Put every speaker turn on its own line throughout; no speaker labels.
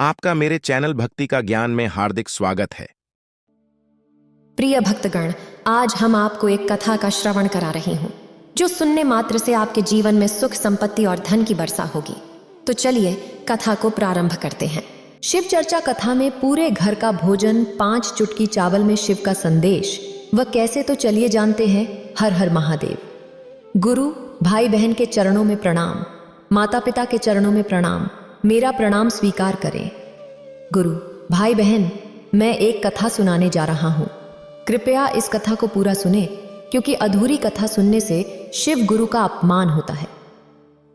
आपका मेरे चैनल भक्ति का ज्ञान में हार्दिक स्वागत है।
प्रिय भक्तगण, आज हम आपको एक कथा का श्रवण करा रही हूँ जो सुनने मात्र से आपके जीवन में सुख, संपत्ति और धन की वर्षा होगी। तो चलिए कथा को प्रारंभ करते हैं। शिव चर्चा कथा में पूरे घर का भोजन, 5 चुटकी चावल में शिव का संदेश, वह कैसे तो चलिए जानते हैं। हर हर महादेव। गुरु भाई बहन के चरणों में प्रणाम, माता पिता के चरणों में प्रणाम, मेरा प्रणाम स्वीकार करें। गुरु भाई बहन, मैं एक कथा सुनाने जा रहा हूँ। कृपया इस कथा को पूरा सुने, क्योंकि अधूरी कथा सुनने से शिव गुरु का अपमान होता है।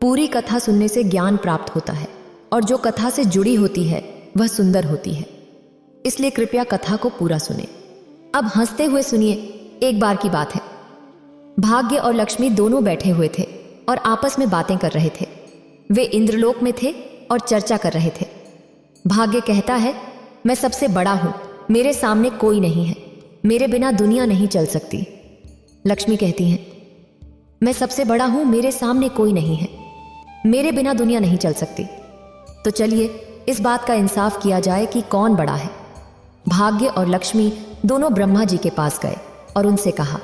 पूरी कथा सुनने से ज्ञान प्राप्त होता है और जो कथा से जुड़ी होती है वह सुंदर होती है। इसलिए कृपया कथा को पूरा सुने। अब हंसते हुए सुनिए। एक बार की बात है, भाग्य और लक्ष्मी दोनों बैठे हुए थे और आपस में बातें कर रहे थे। वे इंद्रलोक में थे और चर्चा कर रहे थे। भाग्य कहता है, मैं सबसे बड़ा हूं, मेरे सामने कोई नहीं है, मेरे बिना दुनिया नहीं चल सकती। लक्ष्मी कहती हैं, मैं सबसे बड़ा हूं, मेरे सामने कोई नहीं है, मेरे बिना दुनिया नहीं चल सकती। तो चलिए इस बात का इंसाफ किया जाए कि कौन बड़ा है। भाग्य और लक्ष्मी दोनों ब्रह्मा जी के पास गए और उनसे कहा,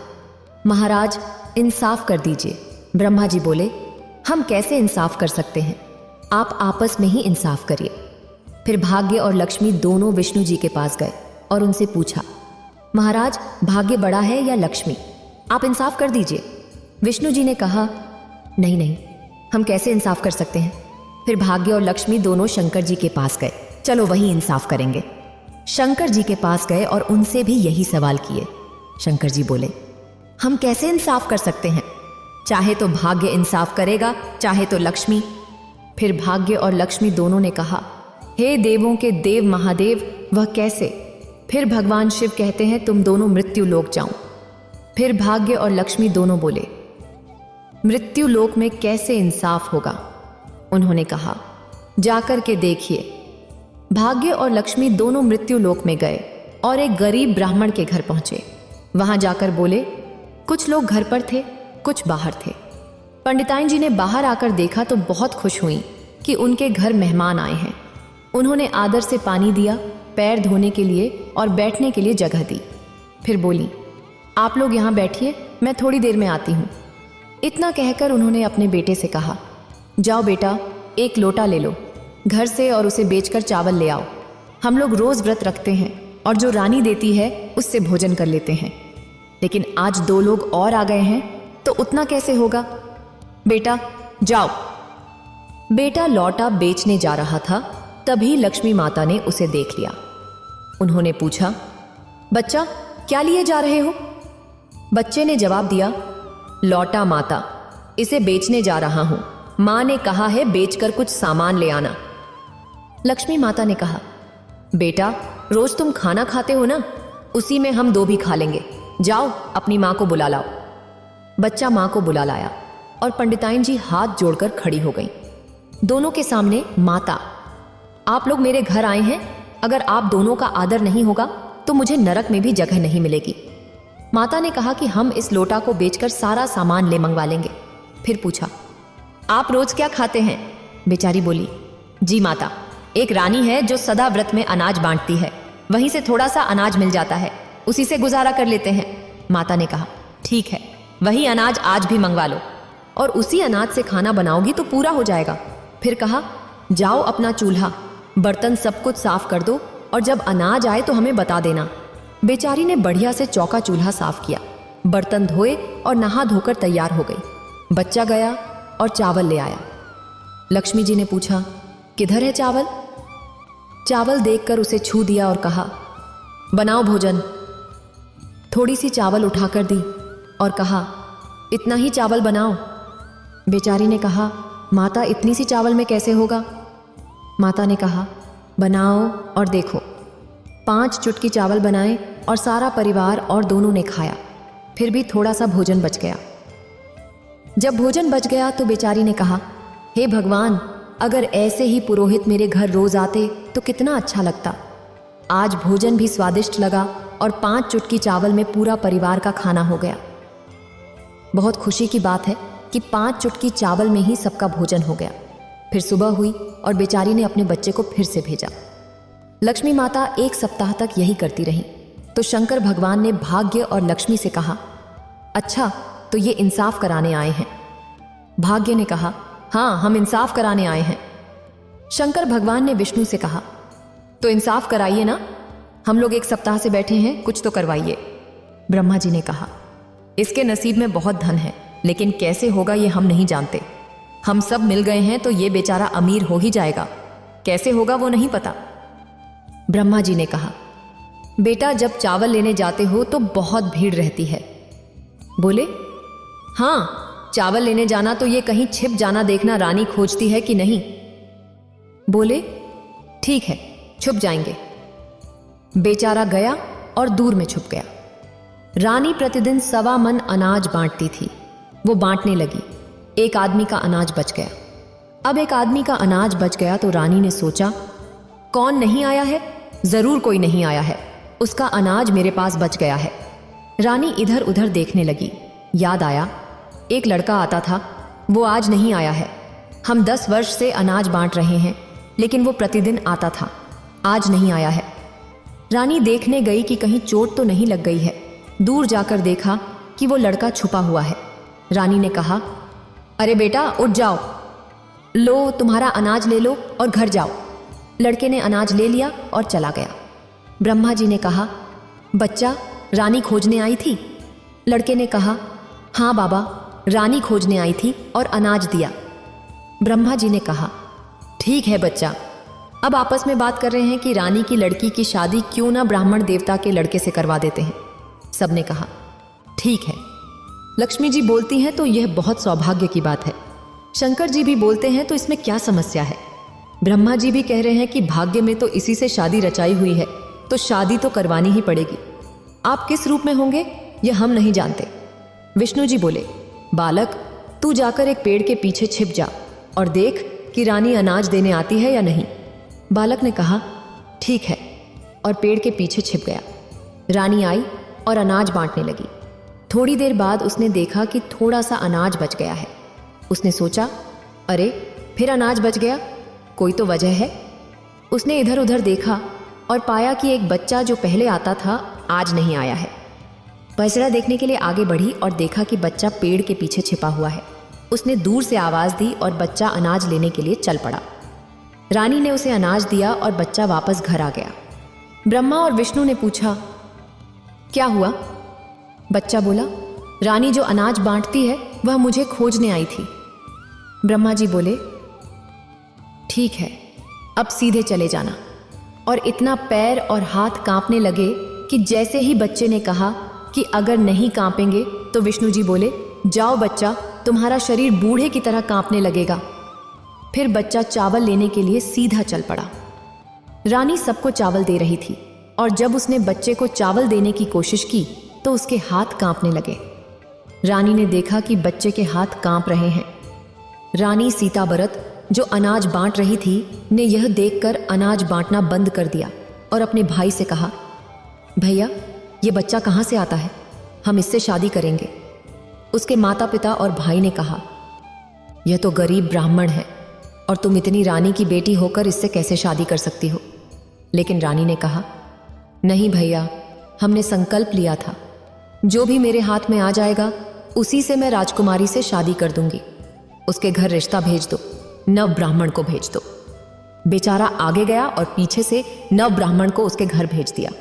महाराज इंसाफ कर दीजिए। ब्रह्मा जी बोले, हम कैसे इंसाफ कर सकते हैं, आप आपस में ही इंसाफ करिए। फिर भाग्य और लक्ष्मी दोनों विष्णु जी के पास गए और उनसे पूछा, महाराज भाग्य बड़ा है या लक्ष्मी, आप इंसाफ कर दीजिए। विष्णु जी ने कहा, नहीं नहीं, हम कैसे इंसाफ कर सकते हैं। फिर भाग्य और लक्ष्मी दोनों शंकर जी के पास गए, चलो वही इंसाफ करेंगे। शंकर जी के पास गए और उनसे भी यही सवाल किए। शंकर जी बोले, हम कैसे इंसाफ कर सकते हैं, चाहे तो भाग्य इंसाफ करेगा, चाहे तो लक्ष्मी। फिर भाग्य और लक्ष्मी दोनों ने कहा, हे देवों के देव महादेव, वह कैसे। फिर भगवान शिव कहते हैं, तुम दोनों मृत्यु लोक जाओ। फिर भाग्य और लक्ष्मी दोनों बोले, मृत्यु लोक में कैसे इंसाफ होगा। उन्होंने कहा, जाकर के देखिए। भाग्य और लक्ष्मी दोनों मृत्यु लोक में गए और एक गरीब ब्राह्मण के घर पहुंचे। वहां जाकर बोले, कुछ लोग घर पर थे, कुछ बाहर थे। पंडिताइन जी ने बाहर आकर देखा तो बहुत खुश हुई कि उनके घर मेहमान आए हैं। उन्होंने आदर से पानी दिया, पैर धोने के लिए और बैठने के लिए जगह दी। फिर बोली, आप लोग यहाँ बैठिए, मैं थोड़ी देर में आती हूँ। इतना कहकर उन्होंने अपने बेटे से कहा, जाओ बेटा, एक लोटा ले लो घर से और उसे बेचकर चावल ले आओ। हम लोग रोज व्रत रखते हैं और जो रानी देती है उससे भोजन कर लेते हैं, लेकिन आज 2 लोग और आ गए हैं तो उतना कैसे होगा। बेटा जाओ। बेटा लौटा बेचने जा रहा था, तभी लक्ष्मी माता ने उसे देख लिया। उन्होंने पूछा, बच्चा क्या लिए जा रहे हो। बच्चे ने जवाब दिया, लौटा माता, इसे बेचने जा रहा हूं, मां ने कहा है बेचकर कुछ सामान ले आना। लक्ष्मी माता ने कहा, बेटा रोज तुम खाना खाते हो ना, उसी में हम 2 भी खा लेंगे, जाओ अपनी मां को बुला लाओ। बच्चा मां को बुला लाया और पंडिताइन जी हाथ जोड़कर खड़ी हो गई। दोनों के सामने, माता आप लोग मेरे घर आए हैं, अगर आप दोनों का आदर नहीं होगा तो मुझे नरक में भी जगह नहीं मिलेगी। माता ने कहा कि हम इस लोटा को बेचकर सारा सामान ले मंगवा लेंगे। फिर पूछा, आप रोज क्या खाते हैं। बेचारी बोली, जी माता, एक रानी है जो सदा व्रत में अनाज बांटती है, वहीं से थोड़ा सा अनाज मिल जाता है, उसी से गुजारा कर लेते हैं। माता ने कहा, ठीक है, वही अनाज आज भी मंगवा लो और उसी अनाज से खाना बनाओगी तो पूरा हो जाएगा। फिर कहा, जाओ अपना चूल्हा, बर्तन सब कुछ साफ कर दो और जब अनाज आए तो हमें बता देना। बेचारी ने बढ़िया से चौका चूल्हा साफ किया, बर्तन धोए और नहा धोकर तैयार हो गई। बच्चा गया और चावल ले आया। लक्ष्मी जी ने पूछा, किधर है चावल। चावल देखकर उसे छू दिया और कहा, बनाओ भोजन। थोड़ी सी चावल उठाकर दी और कहा, इतना ही चावल बनाओ। बेचारी ने कहा, माता इतनी सी चावल में कैसे होगा। माता ने कहा, बनाओ और देखो। 5 चुटकी चावल बनाए और सारा परिवार और दोनों ने खाया। फिर भी थोड़ा सा भोजन बच गया। जब भोजन बच गया तो बेचारी ने कहा, हे भगवान, अगर ऐसे ही पुरोहित मेरे घर रोज आते तो कितना अच्छा लगता। आज भोजन भी स्वादिष्ट लगा और 5 चुटकी चावल में पूरा परिवार का खाना हो गया। बहुत खुशी की बात है कि 5 चुटकी चावल में ही सबका भोजन हो गया। फिर सुबह हुई और बेचारी ने अपने बच्चे को फिर से भेजा। लक्ष्मी माता 1 सप्ताह तक यही करती रही। तो शंकर भगवान ने भाग्य और लक्ष्मी से कहा, अच्छा तो ये इंसाफ कराने आए हैं। भाग्य ने कहा, हाँ हम इंसाफ कराने आए हैं। शंकर भगवान ने विष्णु से कहा, तो इंसाफ कराइए ना, हम लोग 1 सप्ताह से बैठे हैं, कुछ तो करवाइए। ब्रह्मा जी ने कहा, इसके नसीब में बहुत धन है, लेकिन कैसे होगा ये हम नहीं जानते। हम सब मिल गए हैं तो ये बेचारा अमीर हो ही जाएगा, कैसे होगा वो नहीं पता। ब्रह्मा जी ने कहा, बेटा जब चावल लेने जाते हो तो बहुत भीड़ रहती है। बोले, हाँ चावल लेने जाना तो ये कहीं छिप जाना देखना रानी खोजती है कि नहीं। बोले, ठीक है छुप जाएंगे। बेचारा गया और दूर में छुप गया। रानी प्रतिदिन 1.25 मन अनाज बांटती थी। वो बांटने लगी, एक आदमी का अनाज बच गया। अब एक आदमी का अनाज बच गया तो रानी ने सोचा, कौन नहीं आया है, जरूर कोई नहीं आया है, उसका अनाज मेरे पास बच गया है। रानी इधर उधर देखने लगी, याद आया एक लड़का आता था, वो आज नहीं आया है। हम 10 वर्ष से अनाज बांट रहे हैं, लेकिन वो प्रतिदिन आता था, आज नहीं आया है। रानी देखने गई कि कहीं चोट तो नहीं लग गई है। दूर जाकर देखा कि वो लड़का छुपा हुआ है। रानी ने कहा, अरे बेटा उठ जाओ, लो तुम्हारा अनाज ले लो और घर जाओ। लड़के ने अनाज ले लिया और चला गया। ब्रह्मा जी ने कहा, बच्चा रानी खोजने आई थी। लड़के ने कहा, हाँ बाबा रानी खोजने आई थी और अनाज दिया। ब्रह्मा जी ने कहा, ठीक है बच्चा, अब आपस में बात कर रहे हैं कि रानी की लड़की की शादी क्यों ना ब्राह्मण देवता के लड़के से करवा देते हैं। सबने कहा, ठीक है। लक्ष्मी जी बोलती हैं तो यह बहुत सौभाग्य की बात है। शंकर जी भी बोलते हैं तो इसमें क्या समस्या है। ब्रह्मा जी भी कह रहे हैं कि भाग्य में तो इसी से शादी रचाई हुई है, तो शादी तो करवानी ही पड़ेगी। आप किस रूप में होंगे यह हम नहीं जानते। विष्णु जी बोले, बालक तू जाकर एक पेड़ के पीछे छिप जा और देख कि रानी अनाज देने आती है या नहीं। बालक ने कहा, ठीक है, और पेड़ के पीछे छिप गया। रानी आई और अनाज बांटने लगी। थोड़ी देर बाद उसने देखा कि थोड़ा सा अनाज बच गया है। उसने सोचा, अरे फिर अनाज बच गया, कोई तो वजह है। उसने इधर उधर देखा और पाया कि एक बच्चा जो पहले आता था आज नहीं आया है। बछड़ा देखने के लिए आगे बढ़ी और देखा कि बच्चा पेड़ के पीछे छिपा हुआ है। उसने दूर से आवाज दी और बच्चा अनाज लेने के लिए चल पड़ा। रानी ने उसे अनाज दिया और बच्चा वापस घर आ गया। ब्रह्मा और विष्णु ने पूछा, क्या हुआ? बच्चा बोला, रानी जो अनाज बांटती है वह मुझे खोजने आई थी। ब्रह्मा जी बोले, ठीक है, अब सीधे चले जाना। और इतना पैर और हाथ कांपने लगे कि जैसे ही बच्चे ने कहा कि अगर नहीं कांपेंगे तो विष्णु जी बोले, जाओ बच्चा, तुम्हारा शरीर बूढ़े की तरह कांपने लगेगा। फिर बच्चा चावल लेने के लिए सीधा चल पड़ा। रानी सबको चावल दे रही थी और जब उसने बच्चे को चावल देने की कोशिश की तो उसके हाथ कांपने लगे। रानी ने देखा कि बच्चे के हाथ कांप रहे हैं। रानी सीताबरत जो अनाज बांट रही थी ने यह देखकर अनाज बांटना बंद कर दिया और अपने भाई से कहा, भैया ये बच्चा कहाँ से आता है, हम इससे शादी करेंगे। उसके माता पिता और भाई ने कहा, यह तो गरीब ब्राह्मण है और तुम इतनी रानी की बेटी होकर इससे कैसे शादी कर सकती हो। लेकिन रानी ने कहा, नहीं भैया, हमने संकल्प लिया था, जो भी मेरे हाथ में आ जाएगा उसी से मैं राजकुमारी से शादी कर दूंगी। उसके घर रिश्ता भेज दो, नव ब्राह्मण को भेज दो। बेचारा आगे गया और पीछे से नव ब्राह्मण को उसके घर भेज दिया।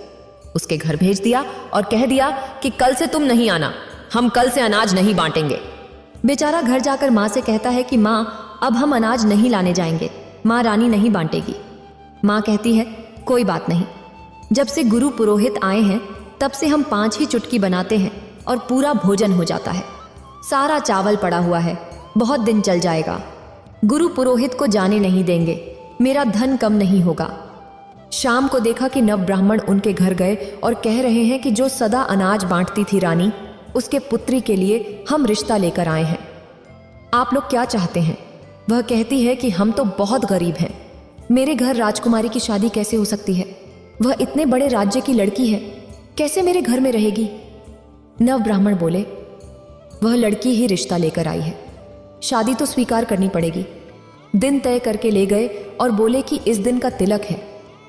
उसके घर भेज दिया और कह दिया कि कल से तुम नहीं आना, हम कल से अनाज नहीं बांटेंगे। बेचारा घर जाकर माँ से कहता है कि माँ अब हम अनाज नहीं लाने जाएंगे, माँ रानी नहीं बांटेगी। माँ कहती है, कोई बात नहीं, जब से गुरु पुरोहित आए हैं तब से हम 5 ही चुटकी बनाते हैं और पूरा भोजन हो जाता है। सारा चावल पड़ा हुआ है, बहुत दिन चल जाएगा। गुरु पुरोहित को जाने नहीं देंगे, मेरा धन कम नहीं होगा। शाम को देखा कि नव ब्राह्मण उनके घर गए और कह रहे हैं कि जो सदा अनाज बांटती थी रानी, उसके पुत्री के लिए हम रिश्ता लेकर आए हैं। आप लोग क्या चाहते हैं? वह कहती है कि हम तो बहुत गरीब हैं, मेरे घर राजकुमारी की शादी कैसे हो सकती है? वह इतने बड़े राज्य की लड़की है, कैसे मेरे घर में रहेगी? नव ब्राह्मण बोले, वह लड़की ही रिश्ता लेकर आई है, शादी तो स्वीकार करनी पड़ेगी। दिन तय करके ले गए और बोले कि इस दिन का तिलक है,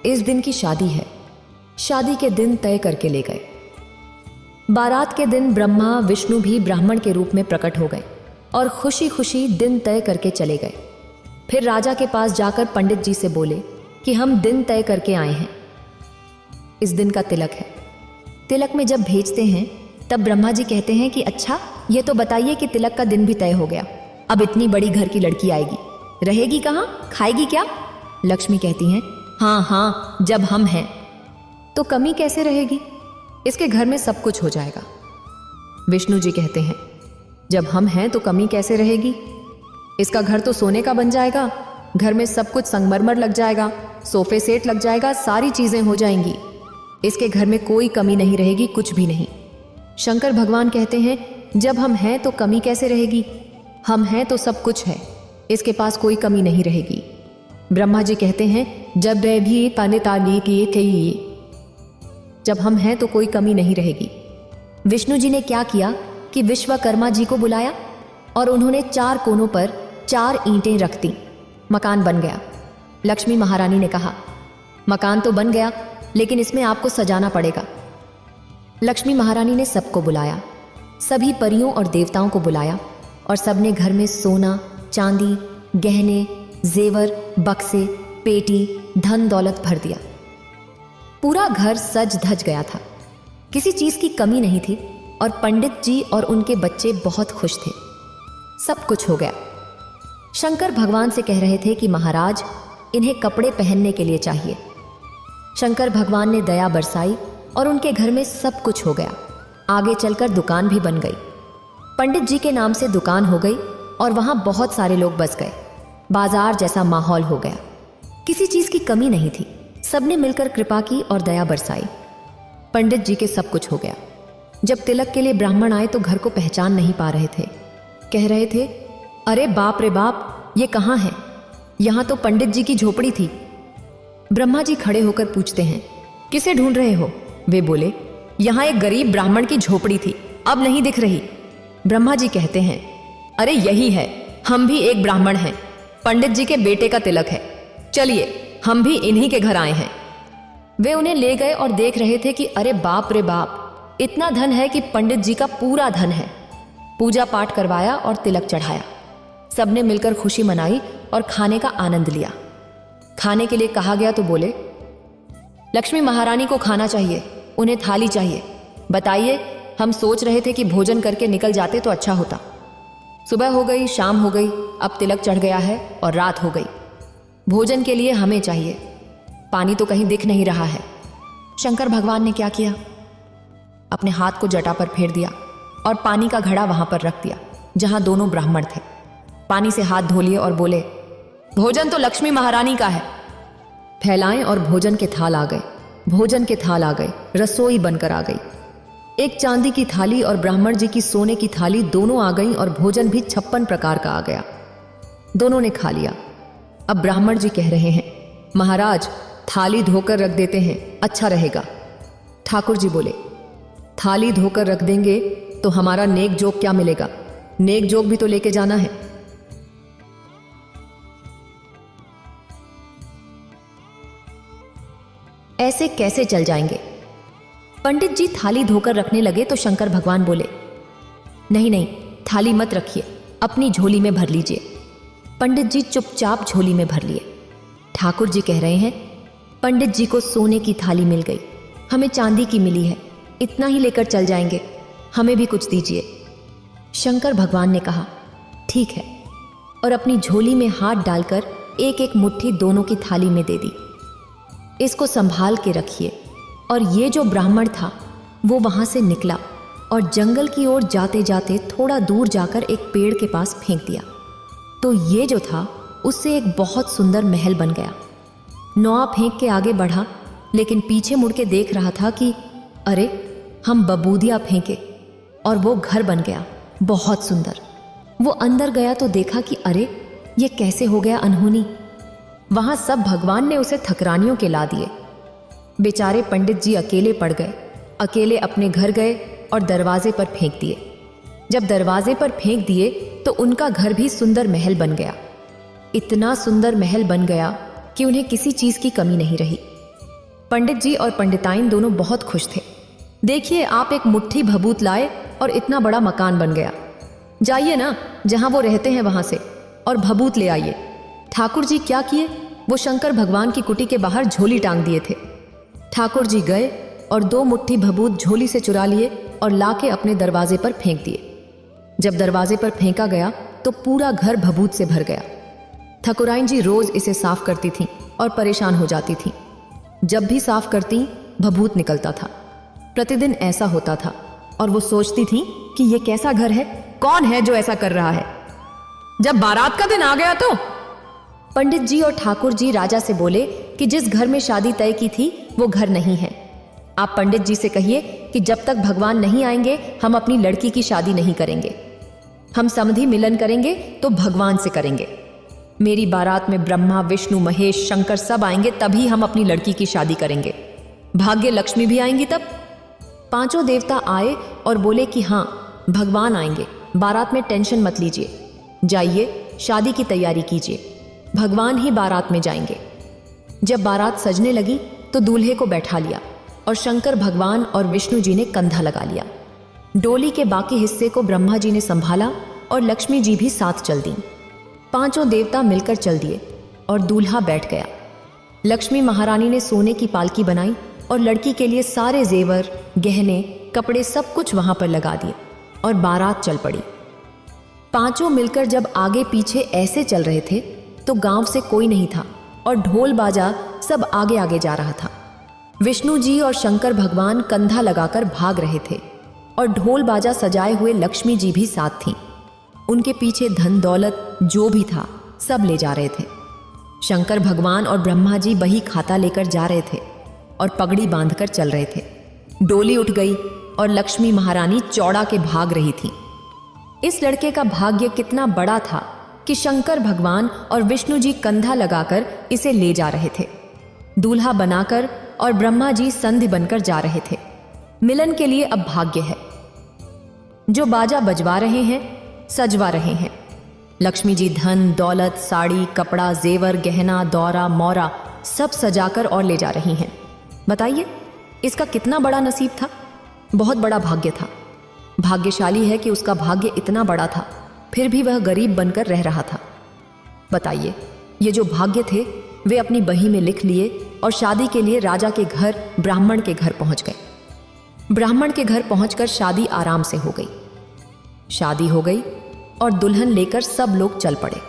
इस दिन की शादी है। शादी के दिन तय करके ले गए। बारात के दिन ब्रह्मा विष्णु भी ब्राह्मण के रूप में प्रकट हो गए और खुशी खुशी दिन तय करके चले गए। फिर राजा के पास जाकर पंडित जी से बोले कि हम दिन तय करके आए हैं। इस दिन का तिलक है। तिलक में जब भेजते हैं तब ब्रह्मा जी कहते हैं कि अच्छा, ये तो बताइए कि तिलक का दिन भी तय हो गया, अब इतनी बड़ी घर की लड़की आएगी, रहेगी कहाँ, खाएगी क्या? लक्ष्मी कहती हैं हाँ हाँ, जब हम हैं तो कमी कैसे रहेगी, इसके घर में सब कुछ हो जाएगा। विष्णु जी कहते हैं जब हम हैं तो कमी कैसे रहेगी, इसका घर तो सोने का बन जाएगा, घर में सब कुछ संगमरमर लग जाएगा, सोफे सेट लग जाएगा, सारी चीजें हो जाएंगी, इसके घर में कोई कमी नहीं रहेगी, कुछ भी नहीं। शंकर भगवान कहते हैं जब हम हैं तो कमी कैसे रहेगी, हम हैं तो सब कुछ है, इसके पास कोई कमी नहीं रहेगी। ब्रह्मा जी कहते हैं जब रे भी ताने ताली किए कही, जब हम हैं तो कोई कमी नहीं रहेगी। विष्णु जी ने क्या किया कि विश्वकर्मा जी को बुलाया और उन्होंने 4 कोनों पर 4 ईंटें रख दी। मकान बन गया। लक्ष्मी महारानी ने कहा मकान तो बन गया, लेकिन इसमें आपको सजाना पड़ेगा। लक्ष्मी महारानी ने सबको बुलाया, सभी परियों और देवताओं को बुलाया और सबने घर में सोना, चांदी, गहने, जेवर, बक्से, पेटी, धन दौलत भर दिया। पूरा घर सज धज गया था, किसी चीज की कमी नहीं थी और पंडित जी और उनके बच्चे बहुत खुश थे। सब कुछ हो गया। शंकर भगवान से कह रहे थे कि महाराज, इन्हें कपड़े पहनने के लिए चाहिए। शंकर भगवान ने दया बरसाई और उनके घर में सब कुछ हो गया। आगे चलकर दुकान भी बन गई। पंडित जी के नाम से दुकान हो गई और वहां बहुत सारे लोग बस गए। बाजार जैसा माहौल हो गया, किसी चीज की कमी नहीं थी। सबने मिलकर कृपा की और दया बरसाई। पंडित जी के सब कुछ हो गया। जब तिलक के लिए ब्राह्मण आए तो घर को पहचान नहीं पा रहे थे। कह रहे थे अरे बाप रे बाप, ये कहाँ है, यहाँ तो पंडित जी की झोपड़ी थी। ब्रह्मा जी खड़े होकर पूछते हैं किसे ढूंढ रहे हो? वे बोले यहाँ एक गरीब ब्राह्मण की झोपड़ी थी, अब नहीं दिख रही। ब्रह्मा जी कहते हैं अरे यही है, हम भी एक ब्राह्मण हैं, पंडित जी के बेटे का तिलक है, चलिए हम भी इन्हीं के घर आए हैं। वे उन्हें ले गए और देख रहे थे कि अरे बाप रे बाप, इतना धन है कि पंडित जी का पूरा धन है। पूजा पाठ करवाया और तिलक चढ़ाया। सबने मिलकर खुशी मनाई और खाने का आनंद लिया। खाने के लिए कहा गया तो बोले लक्ष्मी महारानी को खाना चाहिए, उन्हें थाली चाहिए। बताइए, हम सोच रहे थे कि भोजन करके निकल जाते तो अच्छा होता। सुबह हो गई, शाम हो गई, अब तिलक चढ़ गया है और रात हो गई। भोजन के लिए हमें चाहिए, पानी तो कहीं दिख नहीं रहा है। शंकर भगवान ने क्या किया, अपने हाथ को जटा पर फेर दिया और पानी का घड़ा वहां पर रख दिया जहां दोनों ब्राह्मण थे। पानी से हाथ धो लिए और बोले भोजन तो लक्ष्मी महारानी का है। फैलाएं और भोजन के थाल आ गए। भोजन के थाल आ गए, रसोई बनकर आ गई। एक चांदी की थाली और ब्राह्मण जी की सोने की थाली दोनों आ गई और भोजन भी 56 प्रकार का आ गया। दोनों ने खा लिया। अब ब्राह्मण जी कह रहे हैं महाराज, थाली धोकर रख देते हैं, अच्छा रहेगा। ठाकुर जी बोले थाली धोकर रख देंगे तो हमारा नेक जोग क्या मिलेगा, नेक जोग भी तो लेके जाना है। ऐसे कैसे चल जाएंगे? पंडित जी थाली धोकर रखने लगे तो शंकर भगवान बोले नहीं नहीं, थाली मत रखिए, अपनी झोली में भर लीजिए। पंडित जी चुपचाप झोली में भर लिए। ठाकुर जी कह रहे हैं पंडित जी को सोने की थाली मिल गई, हमें चांदी की मिली है, इतना ही लेकर चल जाएंगे, हमें भी कुछ दीजिए। शंकर भगवान ने कहा ठीक है और अपनी झोली में हाथ डालकर एक एक मुट्ठी दोनों की थाली में दे दी। इसको संभाल के रखिए। और ये जो ब्राह्मण था वो वहां से निकला और जंगल की ओर जाते जाते थोड़ा दूर जाकर एक पेड़ के पास फेंक दिया। तो ये जो था उससे एक बहुत सुंदर महल बन गया। नौआ फेंक के आगे बढ़ा, लेकिन पीछे मुड़ के देख रहा था कि अरे हम बबूदिया फेंके और वो घर बन गया, बहुत सुंदर। वो अंदर गया तो देखा कि अरे ये कैसे हो गया अनहोनी। वहां सब भगवान ने उसे ठकरानियों के ला दिए। बेचारे पंडित जी अकेले पड़ गए, अकेले अपने घर गए और दरवाजे पर फेंक दिए। जब दरवाजे पर फेंक दिए तो उनका घर भी सुंदर महल बन गया। इतना सुंदर महल बन गया कि उन्हें किसी चीज की कमी नहीं रही। पंडित जी और पंडिताइन दोनों बहुत खुश थे। देखिए, आप एक मुट्ठी भभूत लाए और इतना बड़ा मकान बन गया। जाइए ना जहां वो रहते हैं वहां से और भभूत ले आइए। ठाकुर जी क्या किए, वो शंकर भगवान की कुटी के बाहर झोली टांग दिए थे। ठाकुर जी गए और 2 मुट्ठी भभूत झोली से चुरा लिए और लाके अपने दरवाजे पर फेंक दिए। जब दरवाजे पर फेंका गया तो पूरा घर भभूत से भर गया। ठाकुराइन जी रोज इसे साफ करती थीं और परेशान हो जाती थीं। जब भी साफ करती भभूत निकलता था। प्रतिदिन ऐसा होता था और वो सोचती थी कि ये कैसा घर है, कौन है जो ऐसा कर रहा है। जब बारात का दिन आ गया तो पंडित जी और ठाकुर जी राजा से बोले कि जिस घर में शादी तय की थी वो घर नहीं है। आप पंडित जी से कहिए कि जब तक भगवान नहीं आएंगे हम अपनी लड़की की शादी नहीं करेंगे। हम समधि मिलन करेंगे तो भगवान से करेंगे। मेरी बारात में ब्रह्मा, विष्णु, महेश, शंकर सब आएंगे, तभी हम अपनी लड़की की शादी करेंगे। भाग्य लक्ष्मी भी आएंगी तब। 5 देवता आए और बोले कि हाँ भगवान आएंगे, बारात में टेंशन मत लीजिए, जाइए शादी की तैयारी कीजिए, भगवान ही बारात में जाएंगे। जब बारात सजने लगी तो दूल्हे को बैठा लिया और शंकर भगवान और विष्णु जी ने कंधा लगा लिया। डोली के बाकी हिस्से को ब्रह्मा जी ने संभाला और लक्ष्मी जी भी साथ चल दी। 5 देवता मिलकर चल दिए और दूल्हा बैठ गया। लक्ष्मी महारानी ने सोने की पालकी बनाई और लड़की के लिए सारे जेवर, गहने, कपड़े सब कुछ वहां पर लगा दिए और बारात चल पड़ी। 5 मिलकर जब आगे पीछे ऐसे चल रहे थे तो गांव से कोई नहीं था और ढोल बाजा सब आगे आगे जा रहा था। विष्णु जी और शंकर भगवान कंधा लगाकर भाग रहे थे और ढोल बाजा सजाए हुए लक्ष्मी जी भी साथ थीं। उनके पीछे धन दौलत जो भी था सब ले जा रहे थे। शंकर भगवान और ब्रह्मा जी बही खाता लेकर जा रहे थे और पगड़ी बांधकर चल रहे थे। डोली उठ गई और लक्ष्मी महारानी चौड़ा के भाग रही थी। इस लड़के का भाग्य कितना बड़ा था कि शंकर भगवान और विष्णु जी कंधा लगाकर इसे ले जा रहे थे। दूल्हा बनाकर और ब्रह्मा जी संधि बनकर जा रहे थे। मिलन के लिए अब भाग्य है। जो बाजा बजवा रहे हैं, सजवा रहे हैं। लक्ष्मी जी धन दौलत, साड़ी, कपड़ा, जेवर, गहना, दौरा, मौरा सब सजाकर और ले जा रही हैं। बताइए इसका कितना बड़ा नसीब था, बहुत बड़ा भाग्य था। भाग्यशाली है कि उसका भाग्य इतना बड़ा था, फिर भी वह गरीब बनकर रह रहा था। बताइए ये जो भाग्य थे वे अपनी बही में लिख लिए और शादी के लिए राजा के घर, ब्राह्मण के घर पहुंच गए। ब्राह्मण के घर पहुंचकर शादी आराम से हो गई। शादी हो गई और दुल्हन लेकर सब लोग चल पड़े।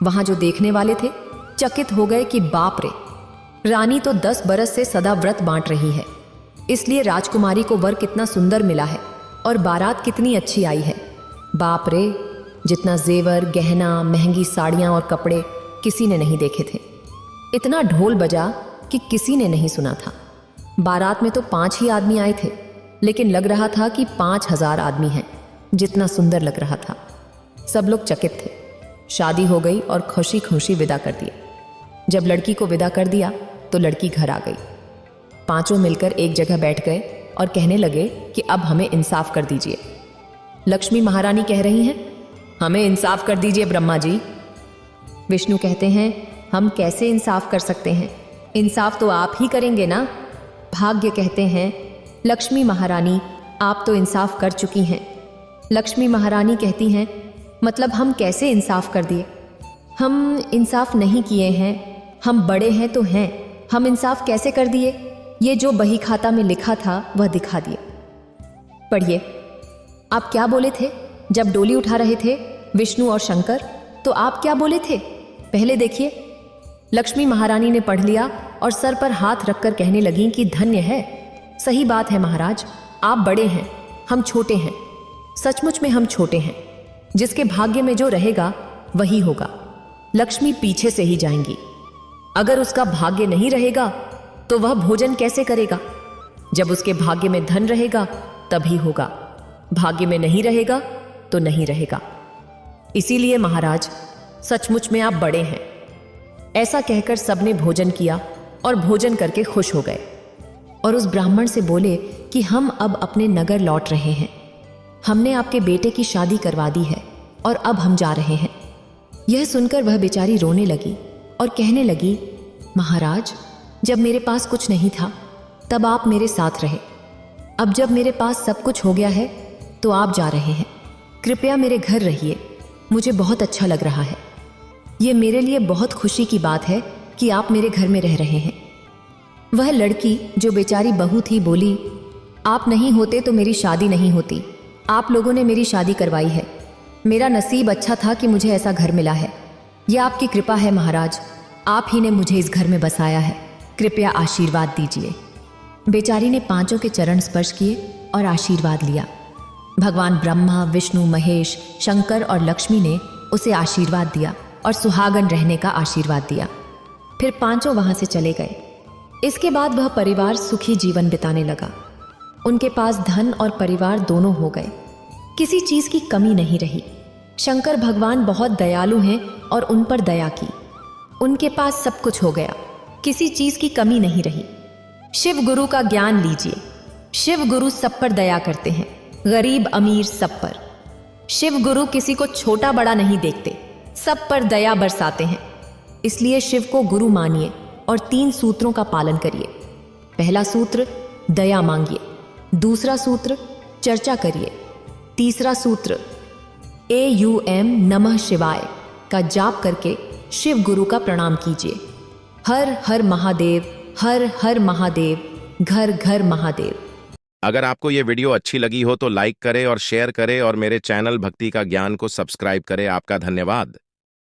वहां जो देखने वाले थे चकित हो गए कि बाप रे, रानी तो 10 बरस से सदा व्रत बांट रही है, इसलिए राजकुमारी को वर कितना सुंदर मिला है और बारात कितनी अच्छी आई है। बाप रे, जितना जेवर, गहना, महंगी साड़ियां और कपड़े किसी ने नहीं देखे थे। इतना ढोल बजा कि किसी ने नहीं सुना था। बारात में तो 5 ही आदमी आए थे, लेकिन लग रहा था कि 5000 आदमी हैं, जितना सुंदर लग रहा था। सब लोग चकित थे। शादी हो गई और खुशी खुशी विदा कर दिया। जब लड़की को विदा कर दिया तो लड़की घर आ गई। 5 मिलकर एक जगह बैठ गए और कहने लगे कि अब हमें इंसाफ कर दीजिए। लक्ष्मी महारानी कह रही हैं, हमें इंसाफ कर दीजिए ब्रह्मा जी। विष्णु कहते हैं, हम कैसे इंसाफ कर सकते हैं, इंसाफ तो आप ही करेंगे ना। भाग्य कहते हैं, लक्ष्मी महारानी आप तो इंसाफ कर चुकी हैं। लक्ष्मी महारानी कहती हैं, मतलब हम कैसे इंसाफ कर दिए, हम इंसाफ नहीं किए हैं, हम बड़े हैं तो हैं, हम इंसाफ कैसे कर दिए, ये जो बही खाता में लिखा था वह दिखा दिए। पढ़िए, आप क्या बोले थे जब डोली उठा रहे थे विष्णु और शंकर, तो आप क्या बोले थे पहले देखिए। लक्ष्मी महारानी ने पढ़ लिया और सर पर हाथ रखकर कहने लगी कि धन्य है, सही बात है महाराज, आप बड़े हैं, हम छोटे हैं, सचमुच में हम छोटे हैं। जिसके भाग्य में जो रहेगा वही होगा। लक्ष्मी पीछे से ही जाएंगी। अगर उसका भाग्य नहीं रहेगा तो वह भोजन कैसे करेगा। जब उसके भाग्य में धन रहेगा तभी होगा, भाग्य में नहीं रहेगा तो नहीं रहेगा। इसीलिए महाराज सचमुच में आप बड़े हैं। ऐसा कहकर सबने भोजन किया और भोजन करके खुश हो गए और उस ब्राह्मण से बोले कि हम अब अपने नगर लौट रहे हैं, हमने आपके बेटे की शादी करवा दी है और अब हम जा रहे हैं। यह सुनकर वह बेचारी रोने लगी और कहने लगी, महाराज जब मेरे पास कुछ नहीं था तब आप मेरे साथ रहे। अब जब मेरे पास सब कुछ हो गया है तो आप जा रहे हैं। कृपया मेरे घर रहिए, मुझे बहुत अच्छा लग रहा है। ये मेरे लिए बहुत खुशी की बात है कि आप मेरे घर में रह रहे हैं। वह लड़की जो बेचारी बहू थी बोली, आप नहीं होते तो मेरी शादी नहीं होती। आप लोगों ने मेरी शादी करवाई है। मेरा नसीब अच्छा था कि मुझे ऐसा घर मिला है। यह आपकी कृपा है महाराज, आप ही ने मुझे इस घर में बसाया है। कृपया आशीर्वाद दीजिए। बेचारी ने पांचों के चरण स्पर्श किए और आशीर्वाद लिया। भगवान ब्रह्मा, विष्णु, महेश, शंकर और लक्ष्मी ने उसे आशीर्वाद दिया और सुहागन रहने का आशीर्वाद दिया। फिर पांचों वहां से चले गए। इसके बाद वह परिवार सुखी जीवन बिताने लगा। उनके पास धन और परिवार दोनों हो गए। किसी चीज की कमी नहीं रही। शंकर भगवान बहुत दयालु हैं और उन पर दया की। उनके पास सब कुछ हो गया, किसी चीज की कमी नहीं रही। शिव गुरु का ज्ञान लीजिए। शिव गुरु सब पर दया करते हैं, गरीब अमीर सब पर। शिव गुरु किसी को छोटा बड़ा नहीं देखते, सब पर दया बरसाते हैं। इसलिए शिव को गुरु मानिए और 3 सूत्रों का पालन करिए। पहला सूत्र, दया मांगिए। दूसरा सूत्र, चर्चा करिए। तीसरा सूत्र, AUM नमः शिवाय का जाप करके शिव गुरु का प्रणाम कीजिए। हर हर महादेव, हर हर महादेव, घर घर महादेव।
अगर आपको ये वीडियो अच्छी लगी हो तो लाइक करें और शेयर करें और मेरे चैनल भक्ति का ज्ञान को सब्सक्राइब करें। आपका धन्यवाद।